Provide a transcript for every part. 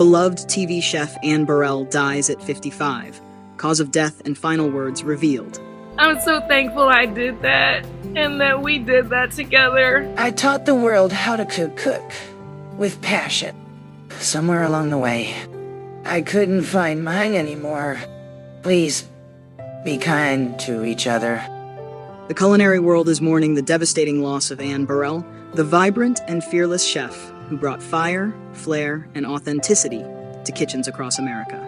Beloved TV chef Anne Burrell dies at 55. Cause of death and final words revealed. I'm so thankful I did that, and that we did that together. I taught the world how to cook with passion. Somewhere along the way, I couldn't find mine anymore. Please, be kind to each other. The culinary world is mourning the devastating loss of Anne Burrell, the vibrant and fearless chef who brought fire, flair, and authenticity to kitchens across America.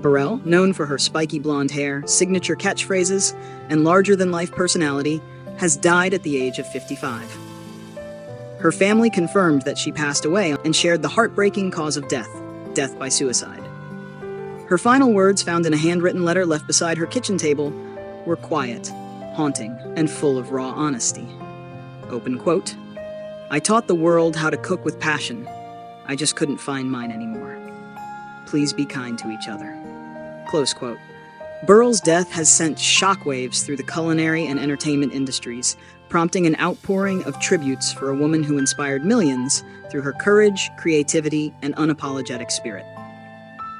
Burrell, known for her spiky blonde hair, signature catchphrases, and larger-than-life personality, has died at the age of 55. Her family confirmed that she passed away and shared the heartbreaking cause of death by suicide. Her final words, found in a handwritten letter left beside her kitchen table, were quiet, haunting, and full of raw honesty. Open quote, "I taught the world how to cook with passion. I just couldn't find mine anymore. Please be kind to each other." Close quote. Burrell's death has sent shockwaves through the culinary and entertainment industries, prompting an outpouring of tributes for a woman who inspired millions through her courage, creativity, and unapologetic spirit.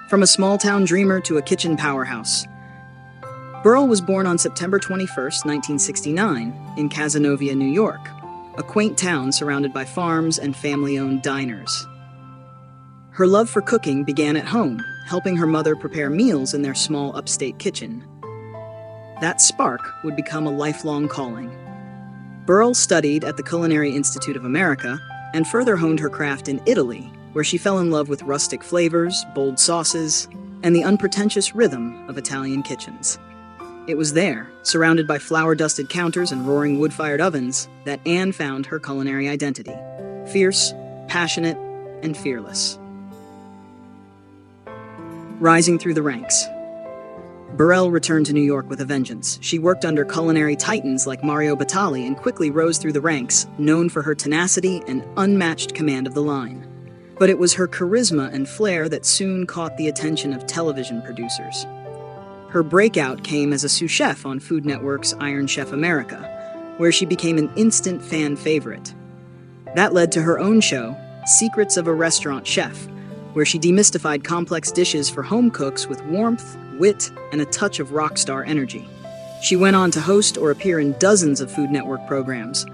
From a small-town dreamer to a kitchen powerhouse, Burrell was born on September 21, 1969, in Cazenovia, New York, a quaint town surrounded by farms and family-owned diners. Her love for cooking began at home, helping her mother prepare meals in their small upstate kitchen. That spark would become a lifelong calling. Burrell studied at the Culinary Institute of America and further honed her craft in Italy, where she fell in love with rustic flavors, bold sauces, and the unpretentious rhythm of Italian kitchens. It was there, surrounded by flour-dusted counters and roaring wood-fired ovens, that Anne found her culinary identity: fierce, passionate, and fearless. Rising through the ranks, Burrell returned to New York with a vengeance. She worked under culinary titans like Mario Batali and quickly rose through the ranks, known for her tenacity and unmatched command of the line. But it was her charisma and flair that soon caught the attention of television producers. Her breakout came as a sous chef on Food Network's Iron Chef America, where she became an instant fan favorite. That led to her own show, Secrets of a Restaurant Chef, where she demystified complex dishes for home cooks with warmth, wit, and a touch of rock star energy. She went on to host or appear in dozens of Food Network programs,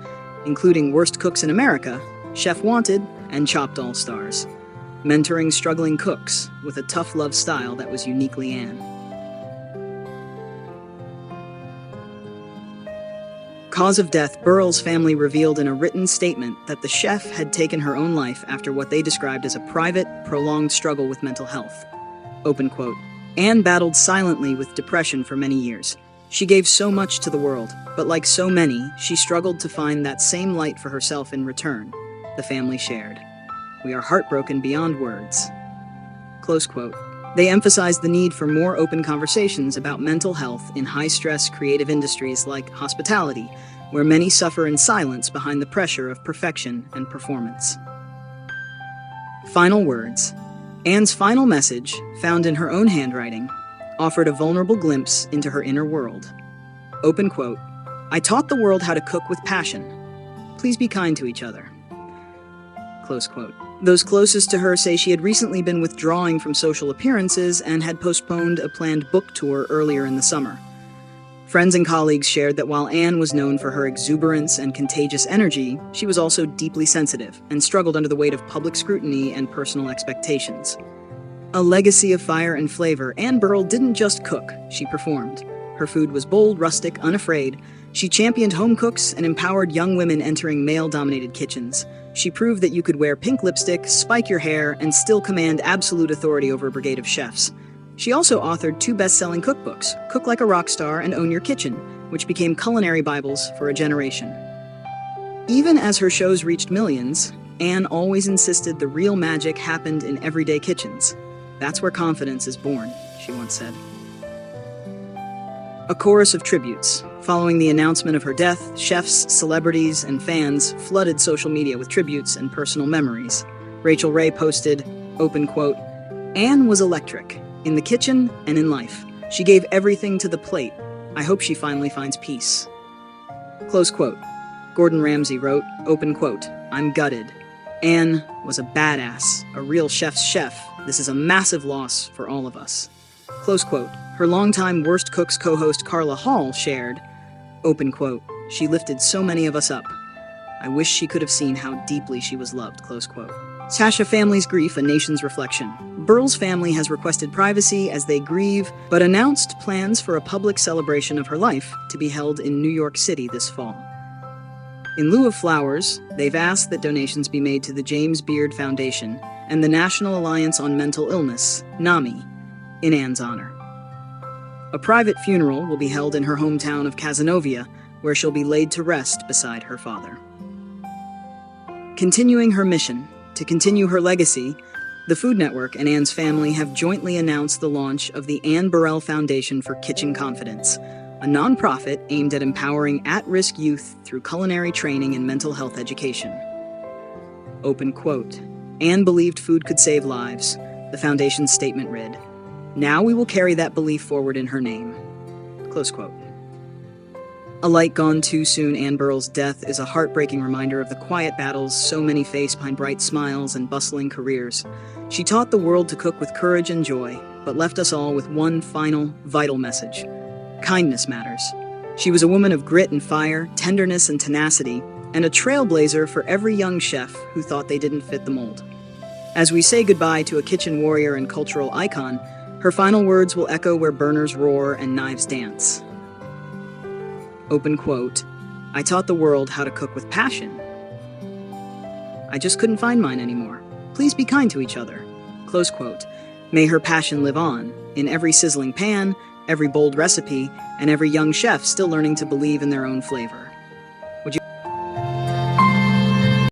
including Worst Cooks in America, Chef Wanted, and Chopped All Stars, mentoring struggling cooks with a tough love style that was uniquely Anne. Cause of death: Burrell's family revealed in a written statement that the chef had taken her own life after what they described as a private, prolonged struggle with mental health. Open quote. Anne battled silently with depression for many years. She gave so much to the world, but like so many, she struggled to find that same light for herself in return, the family shared. "We are heartbroken beyond words." Close quote. They emphasized the need for more open conversations about mental health in high-stress creative industries like hospitality, where many suffer in silence behind the pressure of perfection and performance. Final words. Anne's final message, found in her own handwriting, offered a vulnerable glimpse into her inner world. Open quote, "I taught the world how to cook with passion. Please be kind to each other." Close quote. Those closest to her say she had recently been withdrawing from social appearances and had postponed a planned book tour earlier in the summer. Friends and colleagues shared that while Anne was known for her exuberance and contagious energy, she was also deeply sensitive and struggled under the weight of public scrutiny and personal expectations. A legacy of fire and flavor, Anne Burrell didn't just cook, she performed. Her food was bold, rustic, unafraid. She championed home cooks and empowered young women entering male-dominated kitchens. She proved that you could wear pink lipstick, spike your hair, and still command absolute authority over a brigade of chefs. She also authored 2 best-selling cookbooks, Cook Like a Rock Star and Own Your Kitchen, which became culinary Bibles for a generation. Even as her shows reached millions, Anne always insisted the real magic happened in everyday kitchens. "That's where confidence is born," she once said. A chorus of tributes. Following the announcement of her death, chefs, celebrities, and fans flooded social media with tributes and personal memories. Rachel Ray posted, open quote, "Anne was electric, in the kitchen and in life. She gave everything to the plate. I hope she finally finds peace." Close quote. Gordon Ramsay wrote, open quote, "I'm gutted. Anne was a badass, a real chef's chef. This is a massive loss for all of us. Close quote. Her longtime Worst Cooks co-host Carla Hall shared, open quote, "She lifted so many of us up. I wish she could have seen how deeply she was loved," close quote. Tasha family's grief, a nation's reflection. Burrell's family has requested privacy as they grieve, but announced plans for a public celebration of her life to be held in New York City this fall. In lieu of flowers, they've asked that donations be made to the James Beard Foundation and the National Alliance on Mental Illness, NAMI, in Anne's honor. A private funeral will be held in her hometown of Cazenovia, where she'll be laid to rest beside her father. Continuing her mission, to continue her legacy, the Food Network and Anne's family have jointly announced the launch of the Anne Burrell Foundation for Kitchen Confidence, a nonprofit aimed at empowering at-risk youth through culinary training and mental health education. Open quote. Anne believed food could save lives. The foundation's statement read, "Now we will carry that belief forward in her name." Close quote. A light gone too soon, Anne Burrell's death is a heartbreaking reminder of the quiet battles so many face behind bright smiles and bustling careers. She taught the world to cook with courage and joy, but left us all with one final, vital message. Kindness matters. She was a woman of grit and fire, tenderness and tenacity, and a trailblazer for every young chef who thought they didn't fit the mold. As we say goodbye to a kitchen warrior and cultural icon, her final words will echo where burners roar and knives dance. Open quote, "I taught the world how to cook with passion. I just couldn't find mine anymore. Please be kind to each other." Close quote. May her passion live on, in every sizzling pan, every bold recipe, and every young chef still learning to believe in their own flavor.